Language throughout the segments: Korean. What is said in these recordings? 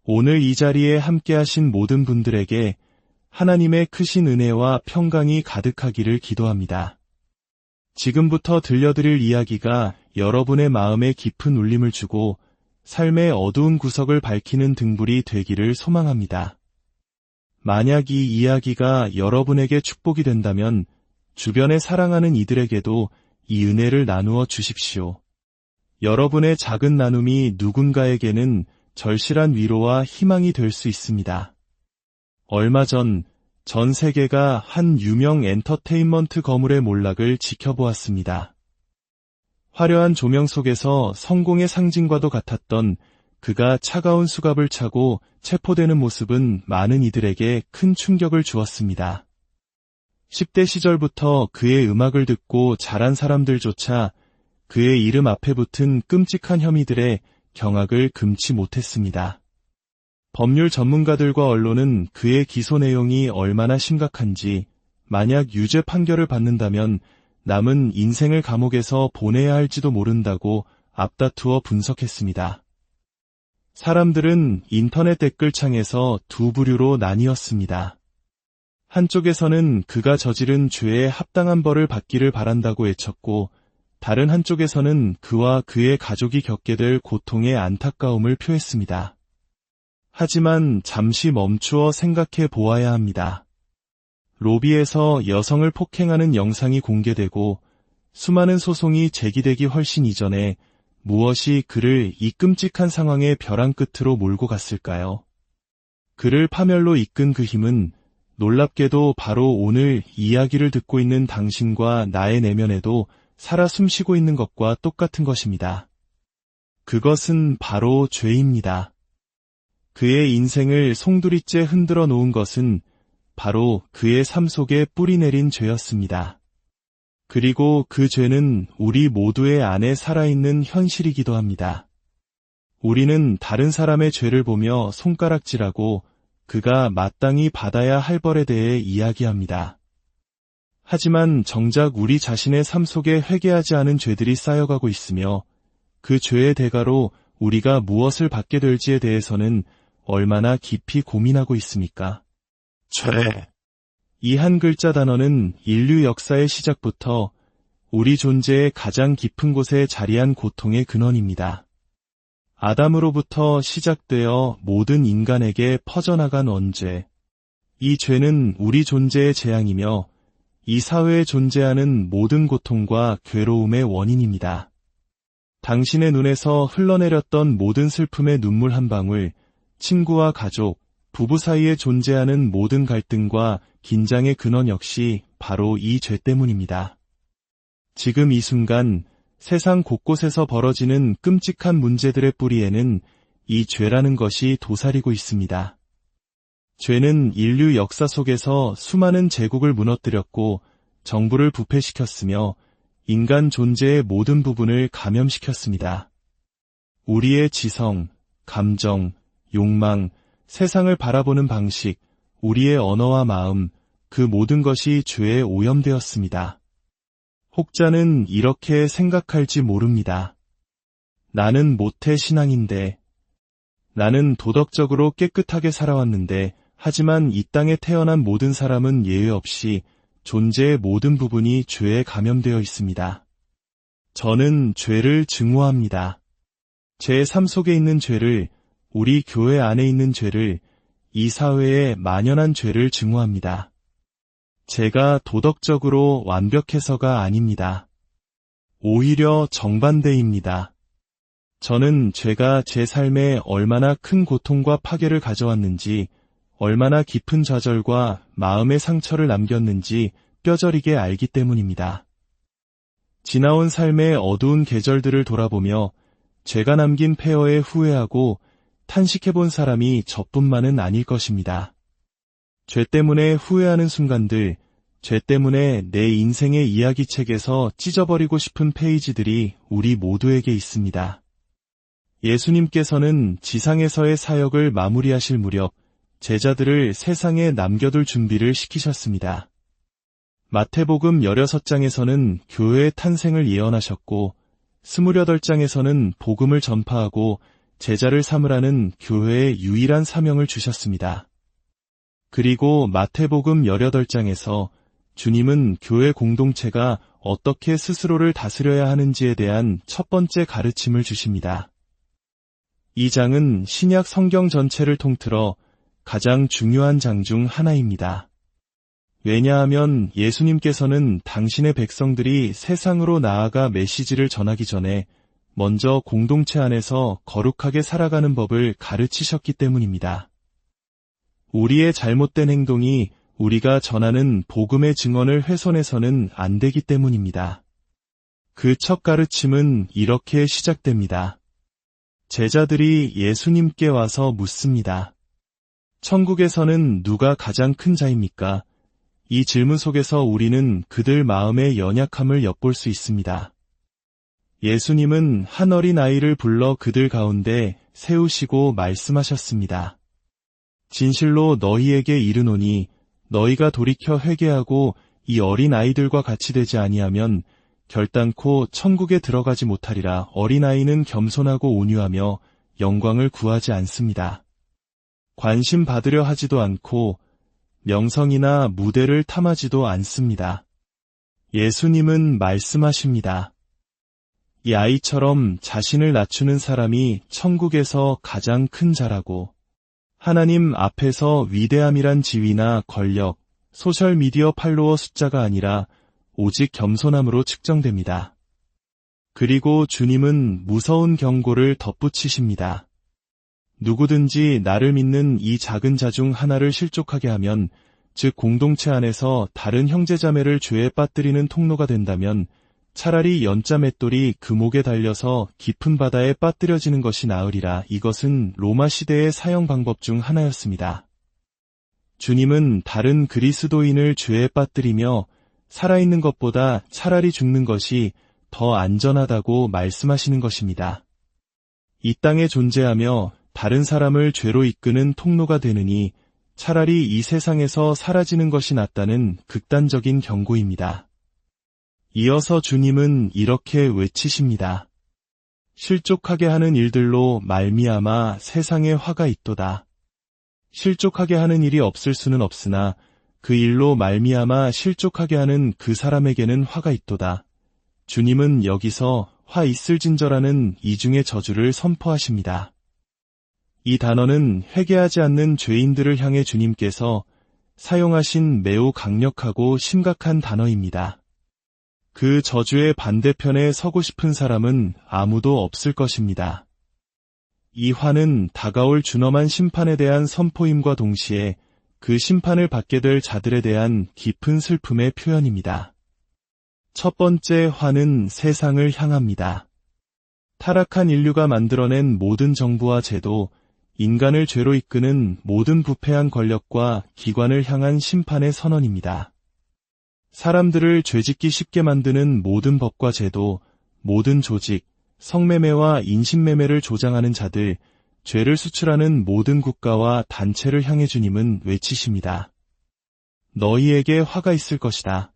오늘 이 자리에 함께하신 모든 분들에게 하나님의 크신 은혜와 평강이 가득하기를 기도합니다. 지금부터 들려드릴 이야기가 여러분의 마음에 깊은 울림을 주고 삶의 어두운 구석을 밝히는 등불이 되기를 소망합니다. 만약 이 이야기가 여러분에게 축복이 된다면 주변에 사랑하는 이들에게도 이 은혜를 나누어 주십시오. 여러분의 작은 나눔이 누군가에게는 절실한 위로와 희망이 될 수 있습니다. 얼마 전 세계가 한 유명 엔터테인먼트 거물의 몰락을 지켜보았습니다. 화려한 조명 속에서 성공의 상징과도 같았던 그가 차가운 수갑을 차고 체포되는 모습은 많은 이들에게 큰 충격을 주었습니다. 10대 시절부터 그의 음악을 듣고 자란 사람들조차 그의 이름 앞에 붙은 끔찍한 혐의들에 경악을 금치 못했습니다. 법률 전문가들과 언론은 그의 기소 내용이 얼마나 심각한지, 만약 유죄 판결을 받는다면 남은 인생을 감옥에서 보내야 할지도 모른다고 앞다투어 분석했습니다. 사람들은 인터넷 댓글창에서 두 부류로 나뉘었습니다. 한쪽에서는 그가 저지른 죄에 합당한 벌을 받기를 바란다고 외쳤고, 다른 한쪽에서는 그와 그의 가족이 겪게 될 고통에 안타까움을 표했습니다. 하지만 잠시 멈추어 생각해 보아야 합니다. 로비에서 여성을 폭행하는 영상이 공개되고 수많은 소송이 제기되기 훨씬 이전에 무엇이 그를 이 끔찍한 상황의 벼랑 끝으로 몰고 갔을까요? 그를 파멸로 이끈 그 힘은 놀랍게도 바로 오늘 이야기를 듣고 있는 당신과 나의 내면에도 살아 숨쉬고 있는 것과 똑같은 것입니다. 그것은 바로 죄입니다. 그의 인생을 송두리째 흔들어 놓은 것은 바로 그의 삶 속에 뿌리 내린 죄였습니다. 그리고 그 죄는 우리 모두의 안에 살아있는 현실이기도 합니다. 우리는 다른 사람의 죄를 보며 손가락질하고 그가 마땅히 받아야 할 벌에 대해 이야기합니다. 하지만 정작 우리 자신의 삶 속에 회개하지 않은 죄들이 쌓여가고 있으며 그 죄의 대가로 우리가 무엇을 받게 될지에 대해서는 얼마나 깊이 고민하고 있습니까? 죄. 이 한 글자 단어는 인류 역사의 시작부터 우리 존재의 가장 깊은 곳에 자리한 고통의 근원입니다. 아담으로부터 시작되어 모든 인간에게 퍼져나간 원죄. 이 죄는 우리 존재의 재앙이며 이 사회에 존재하는 모든 고통과 괴로움의 원인입니다. 당신의 눈에서 흘러내렸던 모든 슬픔의 눈물 한 방울, 친구와 가족, 부부 사이에 존재하는 모든 갈등과 긴장의 근원 역시 바로 이 죄 때문입니다. 지금 이 순간 세상 곳곳에서 벌어지는 끔찍한 문제들의 뿌리에는 이 죄라는 것이 도사리고 있습니다. 죄는 인류 역사 속에서 수많은 제국을 무너뜨렸고 정부를 부패시켰으며 인간 존재의 모든 부분을 감염시켰습니다. 우리의 지성, 감정, 욕망, 세상을 바라보는 방식, 우리의 언어와 마음, 그 모든 것이 죄에 오염되었습니다. 혹자는 이렇게 생각할지 모릅니다. 나는 모태 신앙인데, 나는 도덕적으로 깨끗하게 살아왔는데, 하지만 이 땅에 태어난 모든 사람은 예외 없이 존재의 모든 부분이 죄에 감염되어 있습니다. 저는 죄를 증오합니다. 제 삶 속에 있는 죄를, 우리 교회 안에 있는 죄를, 이 사회에 만연한 죄를 증오합니다. 제가 도덕적으로 완벽해서가 아닙니다. 오히려 정반대입니다. 저는 죄가 제 삶에 얼마나 큰 고통과 파괴를 가져왔는지, 얼마나 깊은 좌절과 마음의 상처를 남겼는지 뼈저리게 알기 때문입니다. 지나온 삶의 어두운 계절들을 돌아보며 죄가 남긴 폐허에 후회하고 탄식해본 사람이 저뿐만은 아닐 것입니다. 죄 때문에 후회하는 순간들, 죄 때문에 내 인생의 이야기책에서 찢어버리고 싶은 페이지들이 우리 모두에게 있습니다. 예수님께서는 지상에서의 사역을 마무리하실 무렵 제자들을 세상에 남겨둘 준비를 시키셨습니다. 마태복음 16장에서는 교회의 탄생을 예언하셨고 28장에서는 복음을 전파하고 제자를 삼으라는 교회의 유일한 사명을 주셨습니다. 그리고 마태복음 18장에서 주님은 교회 공동체가 어떻게 스스로를 다스려야 하는지에 대한 첫 번째 가르침을 주십니다. 이 장은 신약 성경 전체를 통틀어 가장 중요한 장 중 하나입니다. 왜냐하면 예수님께서는 당신의 백성들이 세상으로 나아가 메시지를 전하기 전에 먼저 공동체 안에서 거룩하게 살아가는 법을 가르치셨기 때문입니다. 우리의 잘못된 행동이 우리가 전하는 복음의 증언을 훼손해서는 안 되기 때문입니다. 그 첫 가르침은 이렇게 시작됩니다. 제자들이 예수님께 와서 묻습니다. 천국에서는 누가 가장 큰 자입니까? 이 질문 속에서 우리는 그들 마음의 연약함을 엿볼 수 있습니다. 예수님은 한 어린아이를 불러 그들 가운데 세우시고 말씀하셨습니다. 진실로 너희에게 이르노니 너희가 돌이켜 회개하고 이 어린아이들과 같이 되지 아니하면 결단코 천국에 들어가지 못하리라. 어린아이는 겸손하고 온유하며 영광을 구하지 않습니다. 관심 받으려 하지도 않고 명성이나 무대를 탐하지도 않습니다. 예수님은 말씀하십니다. 이 아이처럼 자신을 낮추는 사람이 천국에서 가장 큰 자라고, 하나님 앞에서 위대함이란 지위나 권력, 소셜미디어 팔로워 숫자가 아니라 오직 겸손함으로 측정됩니다. 그리고 주님은 무서운 경고를 덧붙이십니다. 누구든지 나를 믿는 이 작은 자 중 하나를 실족하게 하면, 즉 공동체 안에서 다른 형제자매를 죄에 빠뜨리는 통로가 된다면 차라리 연자 맷돌이 그 목에 달려서 깊은 바다에 빠뜨려지는 것이 나으리라. 이것은 로마 시대의 사형 방법 중 하나였습니다. 주님은 다른 그리스도인을 죄에 빠뜨리며 살아있는 것보다 차라리 죽는 것이 더 안전하다고 말씀하시는 것입니다. 이 땅에 존재하며 다른 사람을 죄로 이끄는 통로가 되느니 차라리 이 세상에서 사라지는 것이 낫다는 극단적인 경고입니다. 이어서 주님은 이렇게 외치십니다. 실족하게 하는 일들로 말미암아 세상에 화가 있도다. 실족하게 하는 일이 없을 수는 없으나 그 일로 말미암아 실족하게 하는 그 사람에게는 화가 있도다. 주님은 여기서 화 있을진저라는 이중의 저주를 선포하십니다. 이 단어는 회개하지 않는 죄인들을 향해 주님께서 사용하신 매우 강력하고 심각한 단어입니다. 그 저주의 반대편에 서고 싶은 사람은 아무도 없을 것입니다. 이 화는 다가올 준엄한 심판에 대한 선포임과 동시에 그 심판을 받게 될 자들에 대한 깊은 슬픔의 표현입니다. 첫 번째 화는 세상을 향합니다. 타락한 인류가 만들어낸 모든 정부와 제도, 인간을 죄로 이끄는 모든 부패한 권력과 기관을 향한 심판의 선언입니다. 사람들을 죄짓기 쉽게 만드는 모든 법과 제도, 모든 조직, 성매매와 인신매매를 조장하는 자들, 죄를 수출하는 모든 국가와 단체를 향해 주님은 외치십니다. 너희에게 화가 있을 것이다.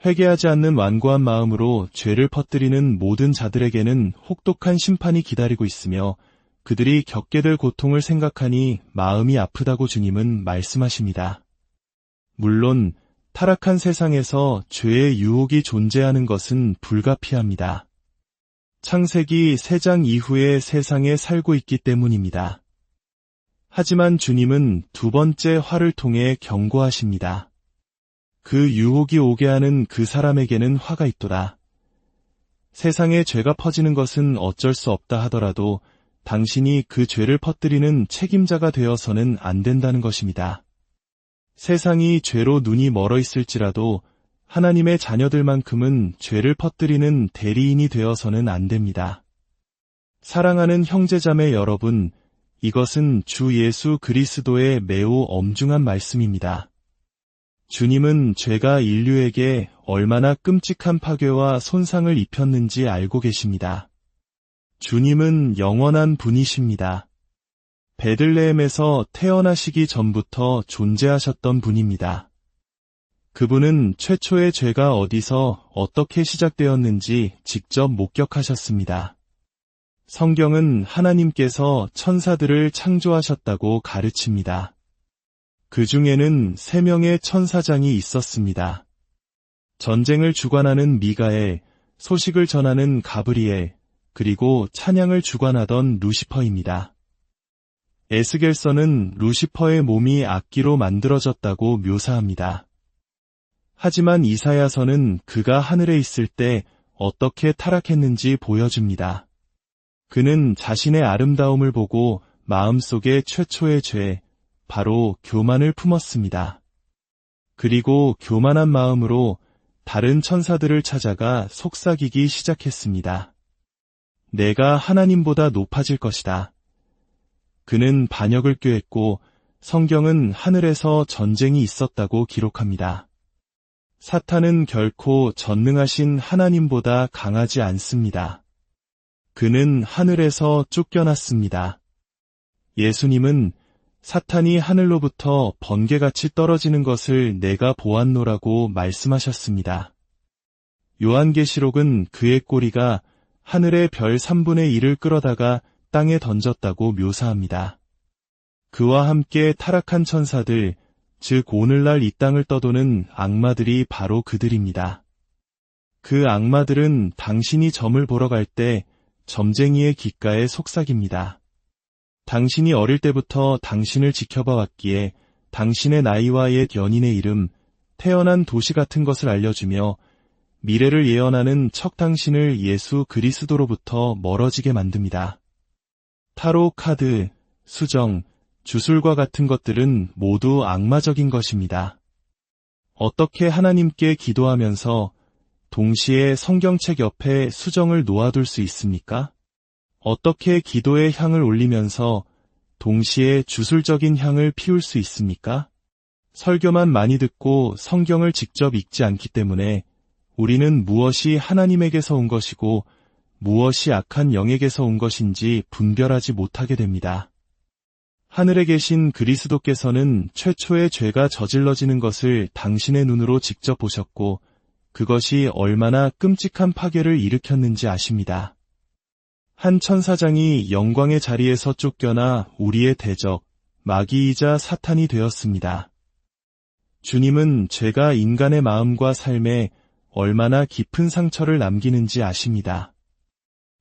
회개하지 않는 완고한 마음으로 죄를 퍼뜨리는 모든 자들에게는 혹독한 심판이 기다리고 있으며 그들이 겪게 될 고통을 생각하니 마음이 아프다고 주님은 말씀하십니다. 물론 타락한 세상에서 죄의 유혹이 존재하는 것은 불가피합니다. 창세기 3장 이후의 세상에 살고 있기 때문입니다. 하지만 주님은 두 번째 화를 통해 경고하십니다. 그 유혹이 오게 하는 그 사람에게는 화가 있도다. 세상에 죄가 퍼지는 것은 어쩔 수 없다 하더라도 당신이 그 죄를 퍼뜨리는 책임자가 되어서는 안 된다는 것입니다. 세상이 죄로 눈이 멀어 있을지라도 하나님의 자녀들만큼은 죄를 퍼뜨리는 대리인이 되어서는 안 됩니다. 사랑하는 형제자매 여러분, 이것은 주 예수 그리스도의 매우 엄중한 말씀입니다. 주님은 죄가 인류에게 얼마나 끔찍한 파괴와 손상을 입혔는지 알고 계십니다. 주님은 영원한 분이십니다. 베들레헴에서 태어나시기 전부터 존재하셨던 분입니다. 그분은 최초의 죄가 어디서 어떻게 시작되었는지 직접 목격하셨습니다. 성경은 하나님께서 천사들을 창조하셨다고 가르칩니다. 그 중에는 3명의 천사장이 있었습니다. 전쟁을 주관하는 미가엘, 소식을 전하는 가브리엘, 그리고 찬양을 주관하던 루시퍼입니다. 에스겔서는 루시퍼의 몸이 악기로 만들어졌다고 묘사합니다. 하지만 이사야서는 그가 하늘에 있을 때 어떻게 타락했는지 보여줍니다. 그는 자신의 아름다움을 보고 마음속에 최초의 죄, 바로 교만을 품었습니다. 그리고 교만한 마음으로 다른 천사들을 찾아가 속삭이기 시작했습니다. 내가 하나님보다 높아질 것이다. 그는 반역을 꾀했고 성경은 하늘에서 전쟁이 있었다고 기록합니다. 사탄은 결코 전능하신 하나님보다 강하지 않습니다. 그는 하늘에서 쫓겨났습니다. 예수님은 사탄이 하늘로부터 번개같이 떨어지는 것을 내가 보았노라고 말씀하셨습니다. 요한계시록은 그의 꼬리가 하늘의 별 3분의 1을 끌어다가 땅에 던졌다고 묘사합니다. 그와 함께 타락한 천사들, 즉 오늘날 이 땅을 떠도는 악마들이 바로 그들입니다. 그 악마들은 당신이 점을 보러 갈 때 점쟁이의 귓가에 속삭입니다. 당신이 어릴 때부터 당신을 지켜봐 왔기에 당신의 나이와 옛 연인의 이름, 태어난 도시 같은 것을 알려주며 미래를 예언하는 척 당신을 예수 그리스도로부터 멀어지게 만듭니다. 타로 카드, 수정, 주술과 같은 것들은 모두 악마적인 것입니다. 어떻게 하나님께 기도하면서 동시에 성경책 옆에 수정을 놓아둘 수 있습니까? 어떻게 기도의 향을 올리면서 동시에 주술적인 향을 피울 수 있습니까? 설교만 많이 듣고 성경을 직접 읽지 않기 때문에 우리는 무엇이 하나님에게서 온 것이고 무엇이 악한 영에게서 온 것인지 분별하지 못하게 됩니다. 하늘에 계신 그리스도께서는 최초의 죄가 저질러지는 것을 당신의 눈으로 직접 보셨고 그것이 얼마나 끔찍한 파괴를 일으켰는지 아십니다. 한 천사장이 영광의 자리에서 쫓겨나 우리의 대적, 마귀이자 사탄이 되었습니다. 주님은 죄가 인간의 마음과 삶에 얼마나 깊은 상처를 남기는지 아십니다.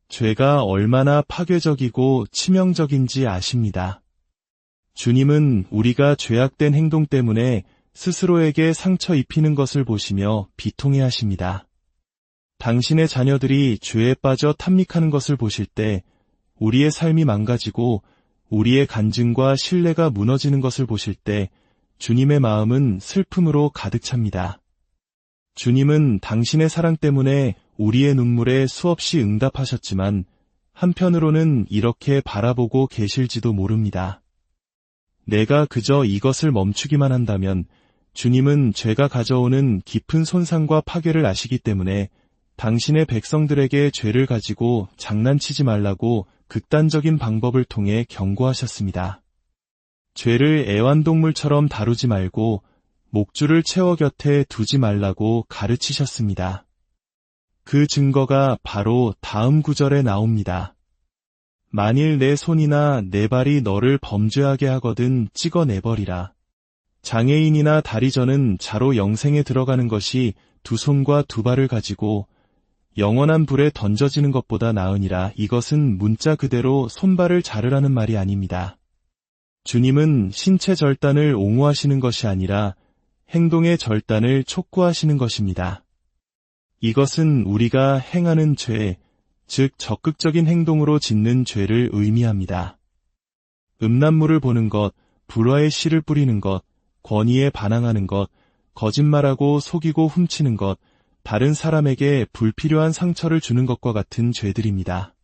죄가 얼마나 파괴적이고 치명적인지 아십니다. 주님은 우리가 죄악된 행동 때문에 스스로에게 상처 입히는 것을 보시며 비통해 하십니다. 당신의 자녀들이 죄에 빠져 탐닉하는 것을 보실 때 우리의 삶이 망가지고 우리의 간증과 신뢰가 무너지는 것을 보실 때 주님의 마음은 슬픔으로 가득 찹니다. 주님은 당신의 사랑 때문에 우리의 눈물에 수없이 응답하셨지만 한편으로는 이렇게 바라보고 계실지도 모릅니다. 내가 그저 이것을 멈추기만 한다면 주님은 죄가 가져오는 깊은 손상과 파괴를 아시기 때문에 당신의 백성들에게 죄를 가지고 장난치지 말라고 극단적인 방법을 통해 경고하셨습니다. 죄를 애완동물처럼 다루지 말고 목줄을 채워 곁에 두지 말라고 가르치셨습니다. 그 증거가 바로 다음 구절에 나옵니다. 만일 내 손이나 내 발이 너를 범죄하게 하거든 찍어내버리라. 장애인이나 다리저는 자로 영생에 들어가는 것이 두 손과 두 발을 가지고 영원한 불에 던져지는 것보다 나으니라. 이것은 문자 그대로 손발을 자르라는 말이 아닙니다. 주님은 신체 절단을 옹호하시는 것이 아니라 행동의 절단을 촉구하시는 것입니다. 이것은 우리가 행하는 죄, 즉 적극적인 행동으로 짓는 죄를 의미합니다. 음란물을 보는 것, 불화의 씨를 뿌리는 것, 권위에 반항하는 것, 거짓말하고 속이고 훔치는 것, 다른 사람에게 불필요한 상처를 주는 것과 같은 죄들입니다.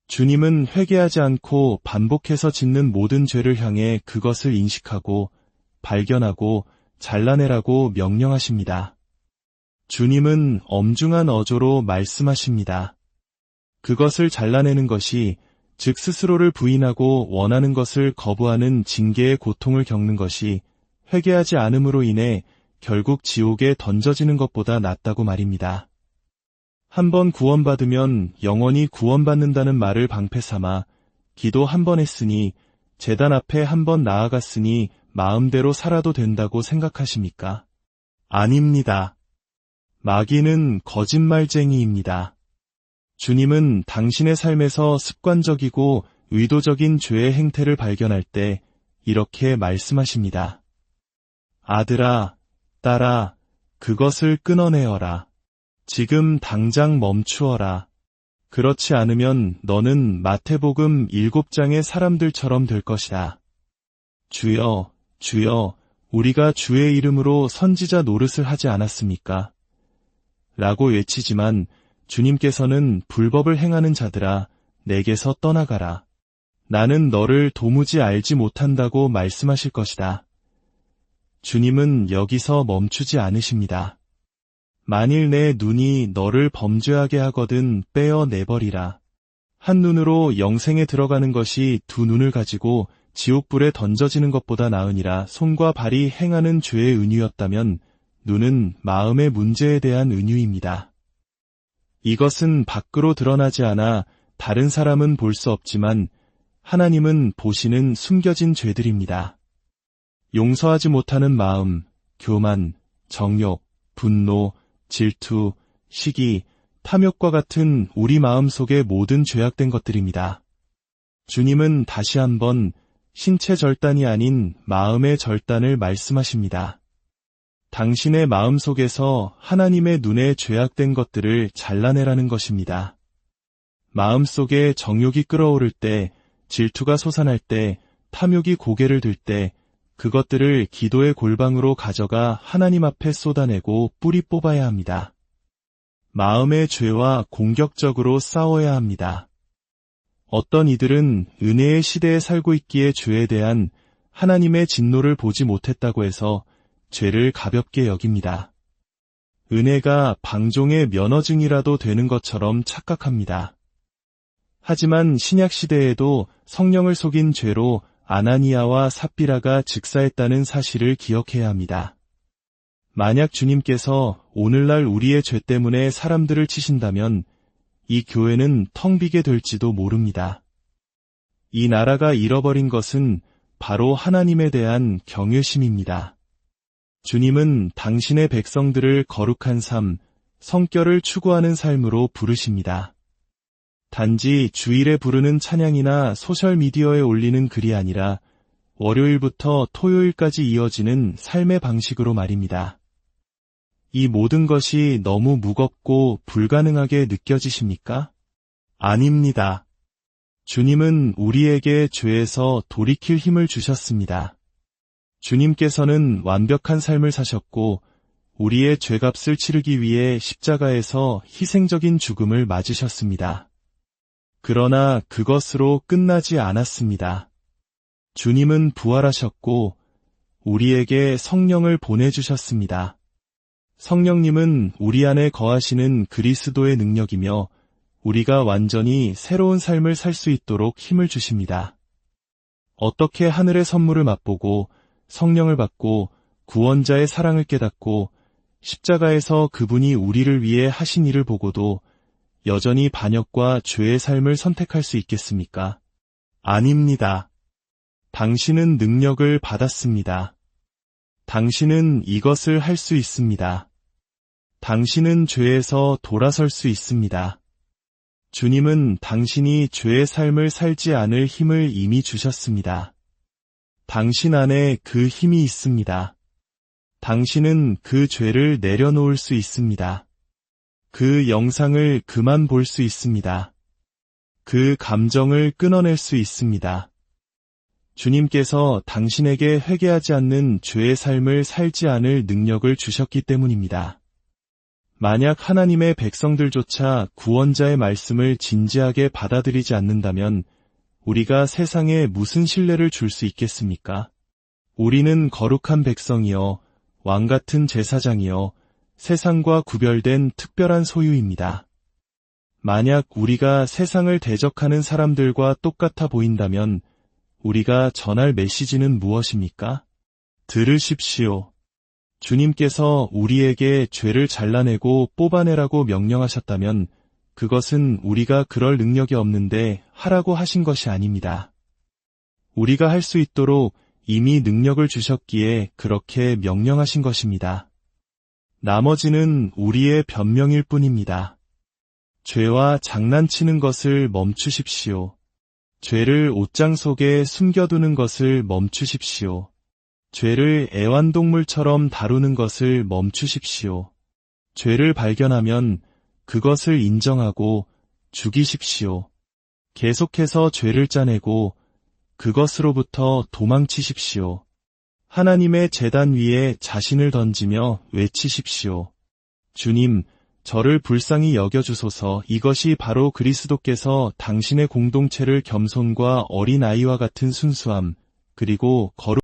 주님은 회개하지 않고 반복해서 짓는 모든 죄를 향해 그것을 인식하고 발견하고 잘라내라고 명령하십니다. 주님은 엄중한 어조로 말씀하십니다. 그것을 잘라내는 것이 즉 스스로를 부인하고 원하는 것을 거부하는 징계의 고통을 겪는 것이 회개하지 않음으로 인해 결국 지옥에 던져지는 것보다 낫다고 말입니다. 한번 구원받으면 영원히 구원받는다는 말을 방패 삼아 기도 한 번 했으니 제단 앞에 한 번 나아갔으니 마음대로 살아도 된다고 생각하십니까? 아닙니다. 마귀는 거짓말쟁이입니다. 주님은 당신의 삶에서 습관적이고 의도적인 죄의 행태를 발견할 때 이렇게 말씀하십니다. 아들아, 딸아, 그것을 끊어내어라. 지금 당장 멈추어라. 그렇지 않으면 너는 마태복음 7장의 사람들처럼 될 것이다. 주여, 주여, 우리가 주의 이름으로 선지자 노릇을 하지 않았습니까? 라고 외치지만 주님께서는 불법을 행하는 자들아, 내게서 떠나가라. 나는 너를 도무지 알지 못한다고 말씀하실 것이다. 주님은 여기서 멈추지 않으십니다. 만일 내 눈이 너를 범죄하게 하거든 빼어내버리라. 한 눈으로 영생에 들어가는 것이 두 눈을 가지고 지옥불에 던져지는 것보다 나으니라. 손과 발이 행하는 죄의 은유였다면 눈은 마음의 문제에 대한 은유입니다. 이것은 밖으로 드러나지 않아 다른 사람은 볼 수 없지만 하나님은 보시는 숨겨진 죄들입니다. 용서하지 못하는 마음, 교만, 정욕, 분노, 질투, 시기, 탐욕과 같은 우리 마음 속의 모든 죄악된 것들입니다. 주님은 다시 한번 신체 절단이 아닌 마음의 절단을 말씀하십니다. 당신의 마음 속에서 하나님의 눈에 죄악된 것들을 잘라내라는 것입니다. 마음 속에 정욕이 끓어오를 때, 질투가 솟아날 때, 탐욕이 고개를 들 때, 그것들을 기도의 골방으로 가져가 하나님 앞에 쏟아내고 뿌리 뽑아야 합니다. 마음의 죄와 공격적으로 싸워야 합니다. 어떤 이들은 은혜의 시대에 살고 있기에 죄에 대한 하나님의 진노를 보지 못했다고 해서 죄를 가볍게 여깁니다. 은혜가 방종의 면허증이라도 되는 것처럼 착각합니다. 하지만 신약 시대에도 성령을 속인 죄로 아나니아와 삽비라가 즉사했다는 사실을 기억해야 합니다. 만약 주님께서 오늘날 우리의 죄 때문에 사람들을 치신다면 이 교회는 텅 비게 될지도 모릅니다. 이 나라가 잃어버린 것은 바로 하나님에 대한 경외심입니다. 주님은 당신의 백성들을 거룩한 삶, 성결을 추구하는 삶으로 부르십니다. 단지 주일에 부르는 찬양이나 소셜미디어에 올리는 글이 아니라 월요일부터 토요일까지 이어지는 삶의 방식으로 말입니다. 이 모든 것이 너무 무겁고 불가능하게 느껴지십니까? 아닙니다. 주님은 우리에게 죄에서 돌이킬 힘을 주셨습니다. 주님께서는 완벽한 삶을 사셨고 우리의 죄값을 치르기 위해 십자가에서 희생적인 죽음을 맞으셨습니다. 그러나 그것으로 끝나지 않았습니다. 주님은 부활하셨고 우리에게 성령을 보내주셨습니다. 성령님은 우리 안에 거하시는 그리스도의 능력이며 우리가 완전히 새로운 삶을 살 수 있도록 힘을 주십니다. 어떻게 하늘의 선물을 맛보고 성령을 받고 구원자의 사랑을 깨닫고 십자가에서 그분이 우리를 위해 하신 일을 보고도 여전히 반역과 죄의 삶을 선택할 수 있겠습니까? 아닙니다. 당신은 능력을 받았습니다. 당신은 이것을 할 수 있습니다. 당신은 죄에서 돌아설 수 있습니다. 주님은 당신이 죄의 삶을 살지 않을 힘을 이미 주셨습니다. 당신 안에 그 힘이 있습니다. 당신은 그 죄를 내려놓을 수 있습니다. 그 영상을 그만 볼 수 있습니다. 그 감정을 끊어낼 수 있습니다. 주님께서 당신에게 회개하지 않는 죄의 삶을 살지 않을 능력을 주셨기 때문입니다. 만약 하나님의 백성들조차 구원자의 말씀을 진지하게 받아들이지 않는다면 우리가 세상에 무슨 신뢰를 줄 수 있겠습니까? 우리는 거룩한 백성이요, 왕같은 제사장이요, 세상과 구별된 특별한 소유입니다. 만약 우리가 세상을 대적하는 사람들과 똑같아 보인다면 우리가 전할 메시지는 무엇입니까? 들으십시오. 주님께서 우리에게 죄를 잘라내고 뽑아내라고 명령하셨다면 그것은 우리가 그럴 능력이 없는데 하라고 하신 것이 아닙니다. 우리가 할 수 있도록 이미 능력을 주셨기에 그렇게 명령하신 것입니다. 나머지는 우리의 변명일 뿐입니다. 죄와 장난치는 것을 멈추십시오. 죄를 옷장 속에 숨겨두는 것을 멈추십시오. 죄를 애완동물처럼 다루는 것을 멈추십시오. 죄를 발견하면 그것을 인정하고 죽이십시오. 계속해서 죄를 짜내고 그것으로부터 도망치십시오. 하나님의 제단 위에 자신을 던지며 외치십시오. 주님, 저를 불쌍히 여겨주소서. 이것이 바로 그리스도께서 당신의 공동체를 겸손과 어린아이와 같은 순수함, 그리고 거룩